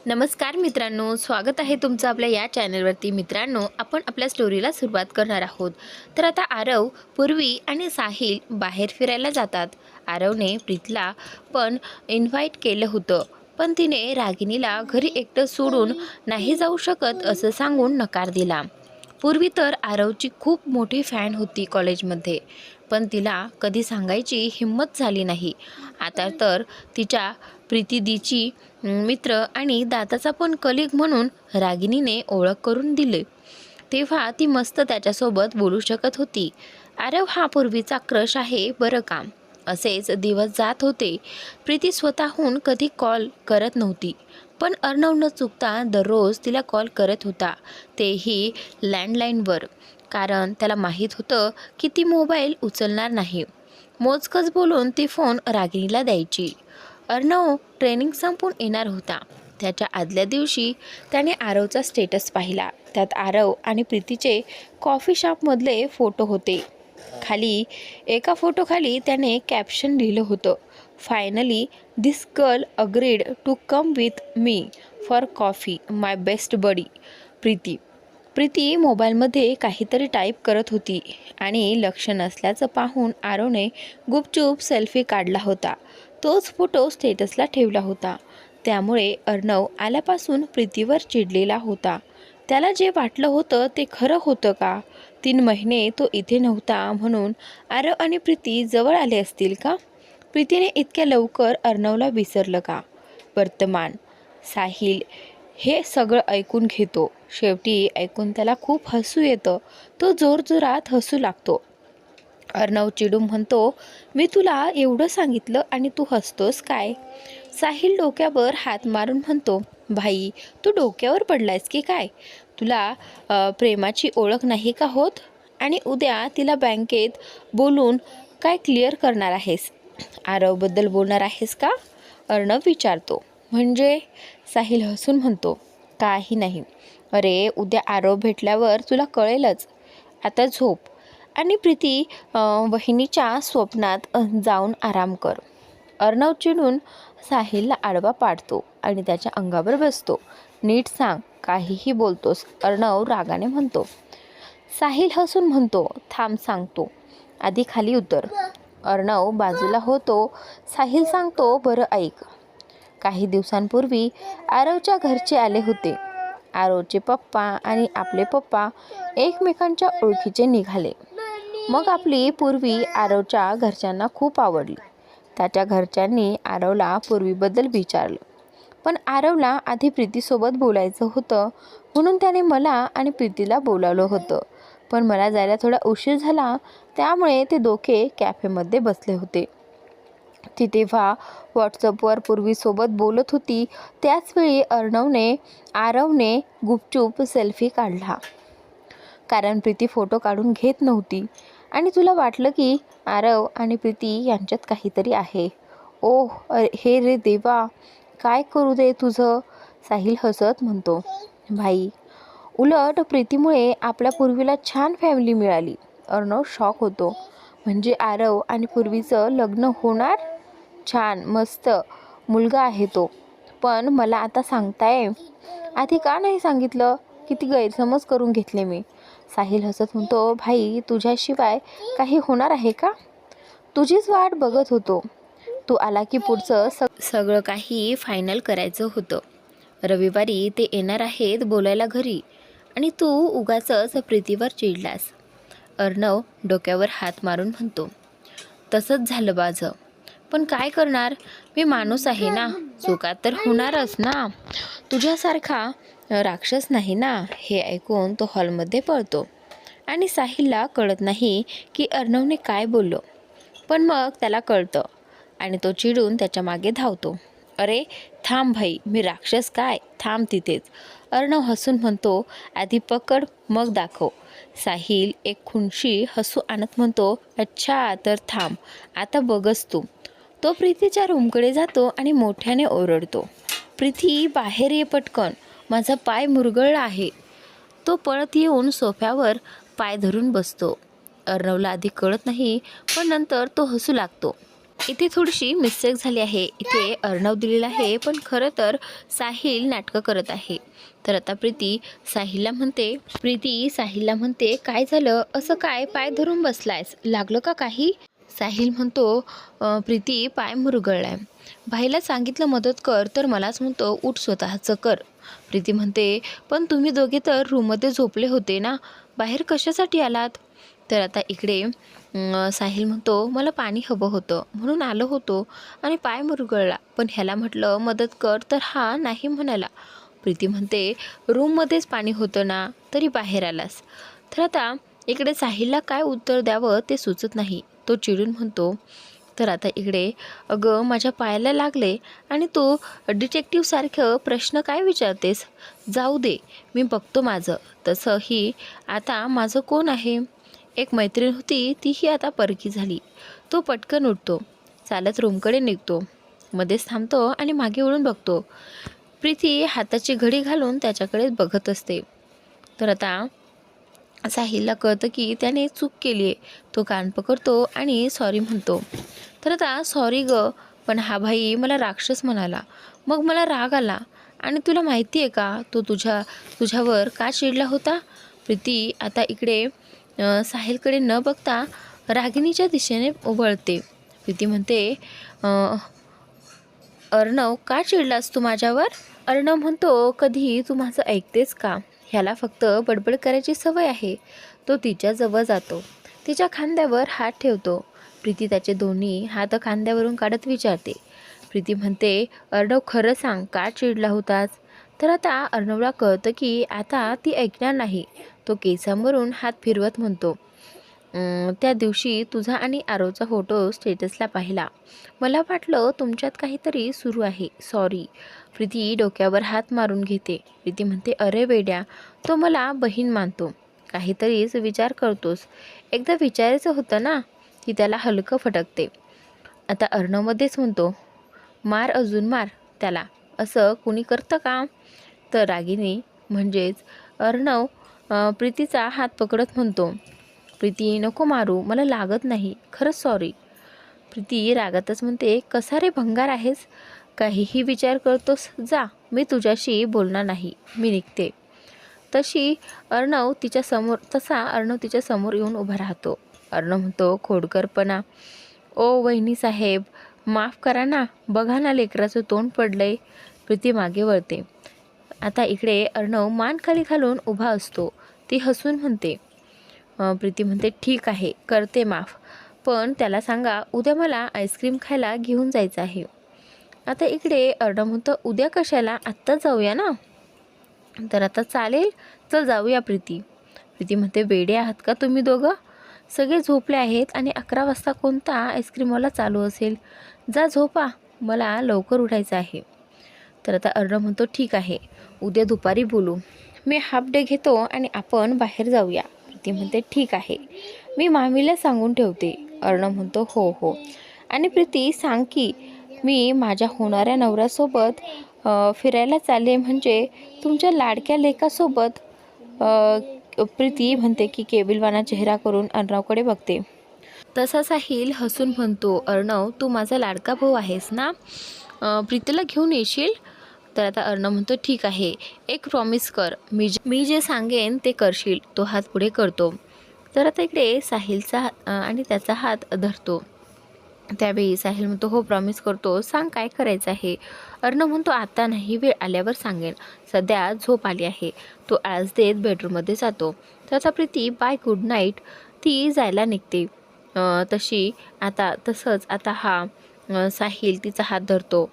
नमस्कार मित्रांनो, स्वागत आहे तुमचं आपल्या या चॅनलवरती. मित्रांनो, आपण आपल्या स्टोरीला सुरुवात करणार आहोत. तर आता आरव, पूर्वी आणि साहिल बाहेर फिरायला जातात. आरवने प्रीतला पण इन्व्हाइट केलं होतं, पण तिने रागिनीला घरी एकटं सोडून नाही जाऊ शकत असं सांगून नकार दिला. पूर्वी तर आरवची खूप मोठी फॅन होती कॉलेजमध्ये, पण तिला कधी सांगायची हिंमत झाली नाही. आता तर तिच्या प्रीतीदीची मित्र आणि दादाचा पण कलिग म्हणून रागिनीने ओळख करून दिली. तेव्हा ती मस्त त्याच्यासोबत बोलू शकत होती. आरव हा पूर्वीचा क्रश आहे बरं का. असेच दिवस जात होते. प्रीती स्वतःहून कधी कॉल करत नव्हती, पण अर्णव न चुकता दररोज तिला कॉल करत होता, तेही लँडलाईनवर. कारण त्याला माहीत होतं की ती मोबाईल उचलणार नाही. मोजकच बोलून ती फोन रागिनीला द्यायची. अर्णव ट्रेनिंग संपून येणार होता. त्याच्या आदल्या दिवशी त्याने आरवचा स्टेटस पाहिला. त्यात आरव आणि प्रीतीचे कॉफी शॉपमधले फोटो होते. खाली एका फोटोखाली त्याने कॅप्शन लिहिलं होतं, finally this girl agreed to come with me for coffee, my best buddy Preeti. Preeti मोबाईलमध्ये काहीतरी टाईप करत होती आणि लक्ष नसल्याचं पाहून आरवने गुपचूप सेल्फी काढला होता. तोच फोटो स्टेटसला ठेवला होता. त्यामुळे अर्णव आल्यापासून प्रीतीवर चिडलेला होता. त्याला जे वाटलं होतं ते खरं होतं का? 3 महिने तो इथे नव्हता म्हणून आरव आणि प्रीती जवळ आले असतील का? प्रीतीने इतक्या लवकर अर्णवला विसरलं का? वर्तमान साहिल हे सगळं ऐकून घेतो. शेवटी ऐकून त्याला खूप हसू येतं. तो जोरजोरात हसू लागतो. अर्णव चिडून म्हणतो, मी तुला एवढं सांगितलं आणि तू हसतोस काय? साहिल डोक्यावर हात मारून म्हणतो, भाई तू डोक्यावर पडलायस की काय? तुला प्रेमाची ओळख नाही का होत? आणि उद्या तिला बँकेत बोलून काय क्लिअर करणार आहेस? आरवबद्दल बोलणार आहेस का? अर्णव विचारतो. म्हणजे? साहिल हसून म्हणतो, काही नाही. अरे उद्या आरव भेटल्यावर तुला कळेलच. आता झोप आणि प्रीती वहिनीच्या स्वप्नात जाऊन आराम कर. अर्णव चिडून साहिलला आडवा पाडतो आणि त्याच्या अंगावर बसतो. नीट सांग, काहीही बोलतोस, अर्णव रागाने म्हणतो. साहिल हसून म्हणतो, थांब सांगतो, आधी खाली उतर. अर्णव बाजूला होतो. साहिल सांगतो, बरं ऐक. काही दिवसांपूर्वी आरवच्या घरचे आले होते. आरवचे पप्पा आणि आपले पप्पा एकमेकांच्या ओळखीचे निघाले. मग आपली पूर्वी आरवच्या घरच्यांना खूप आवडली. त्याच्या घरच्यांनी आरवला पूर्वीबद्दल विचारलं, पण आरवला आधी प्रीतीसोबत बोलायचं होतं म्हणून त्याने मला आणि प्रीतीला बोलावलं होतं. पण मला जायला थोडा उशीर झाला, त्यामुळे ते दोघे कॅफेमध्ये बसले होते. ती तेव्हा व्हॉट्सअपवर पूर्वीसोबत बोलत होती. त्याचवेळी आरवने गुपचूप सेल्फी काढला, कारण प्रीती फोटो काढून घेत नव्हती आणि तुला वाटलं की आरव आणि प्रीती यांच्यात काहीतरी आहे. ओह हे रे देवा, काय करू दे तुझं? साहिल हसत म्हणतो, भाई उलट प्रीतीमुळे आपल्या पूर्वीला छान फॅमिली मिळाली. अर्णव शॉक होतो. म्हणजे आरव आणि पूर्वीचं लग्न होणार? छान, मस्त मुलगा आहे तो. पण मला आता सांगताय, आधी का नाही सांगितलं? किती गैरसमज करून घेतले मी. साहिल हसत म्हणतो, भाई तुझ्याशिवाय काही होणार आहे का? तुझीच वाट बघत होतो. तू आला की पुढचं सगळं काही फायनल करायचं होतं. रविवारी ते येणार आहेत बोलायला घरी आणि तू उगाचच प्रीतीवर चिडलास. अर्णव डोक्यावर हात मारून म्हणतो, तसंच झालं माझं. पण काय करणार, मी माणूस आहे ना, चुका तर होणारच ना. तुझ्यासारखा राक्षस नाही ना. हे ऐकून तो हॉलमध्ये पळतो आणि साहिलला कळत नाही की अर्णवने काय बोललो. पण मग त्याला कळतं आणि तो चिडून त्याच्या मागे धावतो. अरे थांब भाई, मी राक्षस काय, थांब तिथेच. अर्णव हसून म्हणतो, आधी पकड मग दाखव. साहिल एक खुनशी हसू आणत म्हणतो, अच्छा तर थांब, आता बघच तू. तो प्रीतीच्या रूमकडे जातो आणि मोठ्याने ओरडतो, प्रीती बाहेर ये पटकन, माझा पाय मुरगळला आहे. तो पळत येऊन सोफ्यावर पाय धरून बसतो. अर्णवला आधी कळत नाही, पण नंतर तो हसू लागतो. इथे थोडीशी मिस्टेक झाली आहे. इथे अर्णव दिलेला आहे, पण खरं तर साहिल नाटकं करत आहे. तर आता प्रीती साहिलला म्हणते, काय झालं, असं काय पाय धरून बसलायस, लागलं का काही? साहिल म्हणतो, प्रीती पाय मुरगळलाय, भाईला सांगितलं मदत कर तर मलाच म्हणतो उठ स्वतःचं कर. प्रीती म्हणते, पण तुम्ही दोघे तर रूममध्ये झोपले होते ना, बाहेर कशासाठी आलात? तर आता इकडे साहिल म्हणतो, मला पाणी हवं होतं म्हणून आलो होतो आणि पाय मुरगळला, पण ह्याला म्हटलं मदत कर तर हा नाही म्हणाला. प्रीती म्हणते, रूममध्येच पाणी होतं ना, तरी बाहेर आलास. तर आता इकडे साहिलला काय उत्तर द्यावं ते सुचत नाही. तो चिडून म्हणतो, तर आता इकडे, अगं माझ्या पायाला लागले आणि तू डिटेक्टिव्हसारखं प्रश्न काय विचारतेस? जाऊ दे, मी बघतो माझं. तसंही आता माझं कोण आहे? एक मैत्रीण होती, तीही आता परकी झाली. तो पटकन उठतो, चालत रूमकडे निघतो, मध्येच थांबतो आणि मागे वळून बघतो. प्रीती हाताची घडी घालून त्याच्याकडे बघत असते. तर आता साहिलला कळतं की त्याने चूक केली आहे. तो कान पकडतो आणि सॉरी म्हणतो. तर आता सॉरी ग, पण हा भाई मला राक्षस म्हणाला, मग मला राग आला. आणि तुला माहिती आहे का तो तुझ्यावर का चिडला होता? प्रीती आता इकडे साहिलकडे न बघता रागिणीच्या दिशेने वळते. प्रीती म्हणते, अर्णव का चिडलास तू माझ्यावर? अर्णव म्हणतो, कधी तू माझं ऐकतेस का? ह्याला फक्त बडबड करायची सवय आहे. तो तिच्याजवळ जातो, तिच्या खांद्यावर हात ठेवतो. प्रीती त्याचे दोन्ही हात खांद्यावरून काढत विचारते. प्रीती म्हणते, अर्णव खरं सांग, का चिडला होतास? तर आता अर्णवला कळतं की आता ती ऐकणार नाही. तो केसांवरून हात फिरवत म्हणतो, त्या दिवशी तुझा आणि आरवचा फोटो स्टेटसला पाहिला, मला वाटलं तुमच्यात काहीतरी सुरू आहे, सॉरी. प्रीती डोक्यावर हात मारून घेते. प्रीती म्हणते, अरे वेड्या, तो मला बहीण मानतो, काहीतरीच विचार करतोस, एकदा विचारायचं होतं ना. ती त्याला हलकं फटकते. आता अर्णवमध्येच म्हणतो, मार अजून मार त्याला, असं कुणी करतं का? तर रागिनी म्हणजेच अर्णव प्रीतीचा हात पकडत म्हणतो, प्रीती नको मारू, मला लागत नाही, खरंच सॉरी. प्रीती रागातच म्हणते, कसा रे भंगार आहेस, काहीही विचार करतोस, जा, मी तुझ्याशी बोलणार नाही, मी निघते. तसा अर्णव तिच्या समोर येऊन उभा राहतो. अर्णव म्हणतो, खोडकरपणा, ओ वहिनी साहेब, माफ करा ना, बघा ना लेकराचं तोंड पडलंय. प्रीती मागे वळते. आता इकडे अर्णव मान खाली घालून उभा असतो. ती हसून म्हणते, प्रीती म्हणते, ठीक आहे, करते माफ, पण त्याला सांगा उद्या मला आईस्क्रीम खायला घेऊन जायचं आहे. आता इकडे अर्णव म्हणतो, उद्या कशाला, आत्ताच जाऊया ना. तर आता चालेल, चल जाऊया प्रीती. प्रीती म्हणते, वेडे आहात का तुम्ही दोघं? सगळे झोपले आहेत आणि 11 वाजता कोणता आईस्क्रीमवाला चालू असेल, जा झोपा, मला लवकर उठायचं आहे. तर आता अर्णव म्हणतो, ठीक आहे, उद्या दुपारी बोलू, मी हाफ डे घेतो आणि आपण बाहेर जाऊया. प्रीती म्हणते, ठीक आहे, मी मामीला सांगून ठेवते. अर्णव म्हणतो, हो हो. आणि प्रीती सांग की मी माझ्या होणाऱ्या नवऱ्यासोबत फिरायला चालले, म्हणजे तुमच्या लाडक्या लेकासोबत. प्रीती म्हणते की केबिलवाना चेहरा करून अर्णवकडे बघते. तसा साहिल हसून म्हणतो, अर्णव तू माझा लाडका भाऊ आहेस ना, प्रीतीला घेऊन येशील? तर आता अर्णव म्हणतो, ठीक आहे, एक प्रॉमिस कर, मी जे सांगेन ते करशील. तो हात पुढे करतो. तर आता इकडे साहिलचा आणि त्याचा हात धरतो. त्यावेळी साहिल म्हणतो, हो प्रॉमिस करतो, सांग काय करायचं आहे. अर्णव म्हणतो, आता नाही, वेळ आल्यावर सांगेन, सध्या झोप आली आहे. तो आळस देत बेडरूममध्ये जातो. त्याचा प्रीती बाय गुड नाईट ती जायला निघते. तसंच आता हा साहिल तिचा हात धरतो.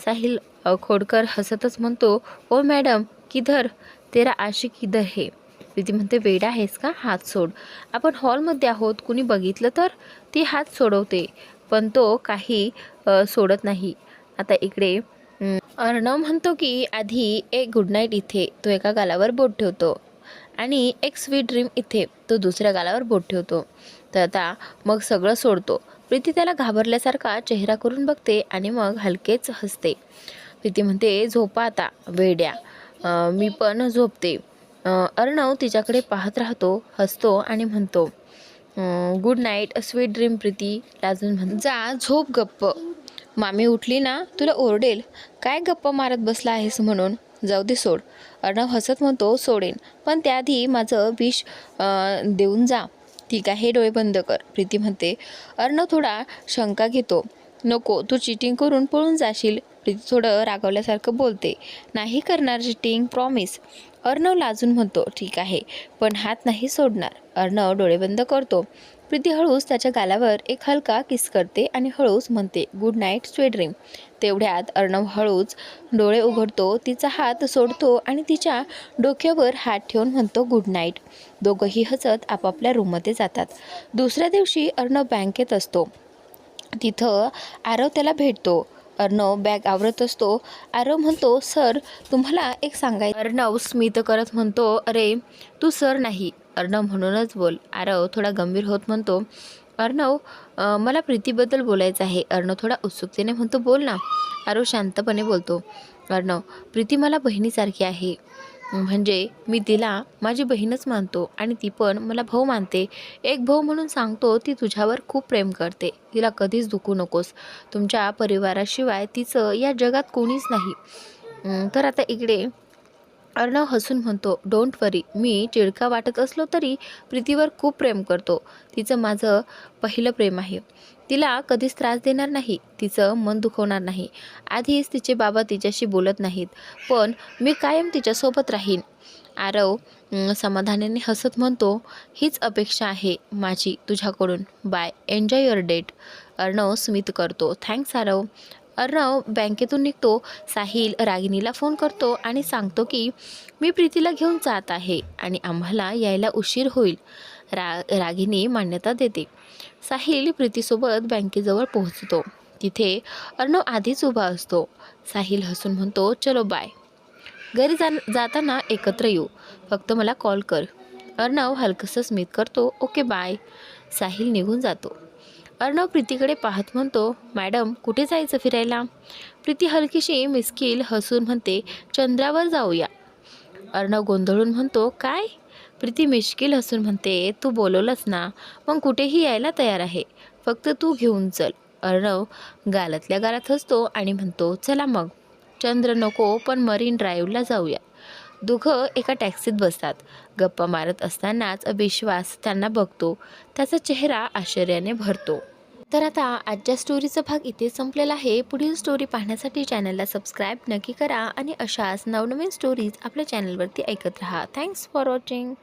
साहिल खोडकर हसतच म्हणतो, ओ मॅडम किधर, तेरा आशिक किधर है? प्रीती म्हणते, वेडा आहेस का, हात सोड, आपण हॉलमध्ये आहोत, कुणी बघितलं तर? ती हात सोडवते, पण तो काही सोडत नाही. आता इकडे अर्णव म्हणतो की आधी एक गुड नाईट इथे, तो एका गालावर बोट ठेवतो, आणि एक स्वीट ड्रीम इथे, तो दुसऱ्या गालावर बोट ठेवतो. तर आता मग सगळं सोडतो. प्रीती त्याला घाबरल्यासारखा चेहरा करून बघते आणि मग हलकेच हसते. प्रीती म्हणते, झोपा आता वेड्या, मी पण झोपते. अर्णव तिच्याकडे पाहत राहतो, हसतो आणि म्हणतो, good night sweet dream Preeti लाजून म्हण जा झोप गप्प. मामी उठली ना तुला ओरडेल. काय गप्पा मारत बसला आहेस म्हणून. जाऊ दे सोड. अर्णव हसत म्हणतो सोडेन, पण त्याआधी माझं विष देऊन जा. ठीक आहे डोळे बंद कर प्रीती म्हणते. अर्णव थोडा शंका घेतो. नको तू चिटिंग करून पळून जाशील. प्रीती थोडं रागवल्यासारखं बोलते. नाही करणार चिटिंग प्रॉमिस. अर्णव लाजून म्हणतो ठीक आहे, पण हात नाही सोडणार. अर्णव डोळे बंद करतो. प्रीती हळूच त्याच्या गालावर एक हलका किस करते आणि हळूच म्हणते गुड नाईट स्वीट ड्रीम. तेवढ्यात अर्णव हळूच डोळे उघडतो, तिचा हात सोडतो आणि तिच्या डोक्यावर हात ठेवून म्हणतो गुड नाईट. दोघंही हसत आपापल्या रूममध्ये जातात. दुसऱ्या दिवशी अर्णव बँकेत असतो. तिथं आरव त्याला भेटतो. अर्णव बॅग आवरत असतो. आरव म्हणतो सर तुम्हाला एक सांगायचं. अर्णव स्मित करत म्हणतो अरे तू सर नाही, अर्णव म्हणूनच बोल. आरव थोडा गंभीर होत म्हणतो अर्णव मला प्रीतीबद्दल बोलायचं आहे. अर्णव थोडा उत्सुकतेने म्हणतो बोल ना. आरव शांतपणे बोलतो अर्णव प्रीती मला बहिणीसारखी आहे. म्हणजे मी तिला माझी बहीणच मानतो आणि ती पण मला भाऊ मानते. एक भाऊ म्हणून सांगतो ती तुझ्यावर खूप प्रेम करते. तिला कधीच दुखू नकोस. तुमच्या परिवाराशिवाय तिचं या जगात कोणीच नाही. तर आता इकडे अर्णव हसून म्हणतो डोंट वरी. मी चिडका वाटत असलो तरी प्रीतीवर खूप प्रेम करतो. तिचं माझं पहिलं प्रेम आहे. तिला कधीच त्रास देणार नाही, तिचं मन दुखवणार नाही. आधीच तिचे बाबा तिच्याशी बोलत नाहीत, पण मी कायम तिच्यासोबत राहीन. आरव समाधानाने हसत म्हणतो हीच अपेक्षा आहे माझी तुझ्याकडून. Bye enjoy your date. Arnav स्मित करतो थँक्स आरव. अर्णव बँकेतून निघतो. साहिल रागिनीला फोन करतो आणि सांगतो की मी प्रीतीला घेऊन जात आहे आणि आम्हाला यायला उशीर होईल. रागिनी मान्यता देते. साहिल प्रीतीसोबत बँकेजवळ पोहोचतो. तिथे अर्णव आधीच उभा असतो. साहिल हसून म्हणतो चलो बाय. घरी जाताना एकत्र येऊ, फक्त मला कॉल कर. अर्णव हलकंसं स्मित करतो ओके बाय. साहिल निघून जातो. अर्णव प्रीतीकडे पाहत म्हणतो मॅडम कुठे जायचं फिरायला. प्रीती हलकीशी मिस्किल हसून म्हणते चंद्रावर जाऊया. अर्णव गोंधळून म्हणतो काय. प्रीती मिश्किल हसून म्हणते तू बोलवलंस ना, मग कुठेही यायला तयार आहे, फक्त तू घेऊन चल. अर्णव गालातल्या गालात हसतो आणि म्हणतो चला मग. चंद्र नको पण मरीन ड्राईव्हला जाऊया. दोघं एका टॅक्सीत बसतात. गप्पा मारत असतानाच विश्वास त्यांना बघतो. त्याचा चेहरा आश्चर्याने भरतो. तर आता आजच्या स्टोरीचा भाग इथे संपलेला आहे. पुढील स्टोरी पाहण्यासाठी चॅनलला सबस्क्राईब नक्की करा आणि अशाच नवनवीन स्टोरीज आपल्या चॅनलवरती ऐकत राहा. Thanks for watching.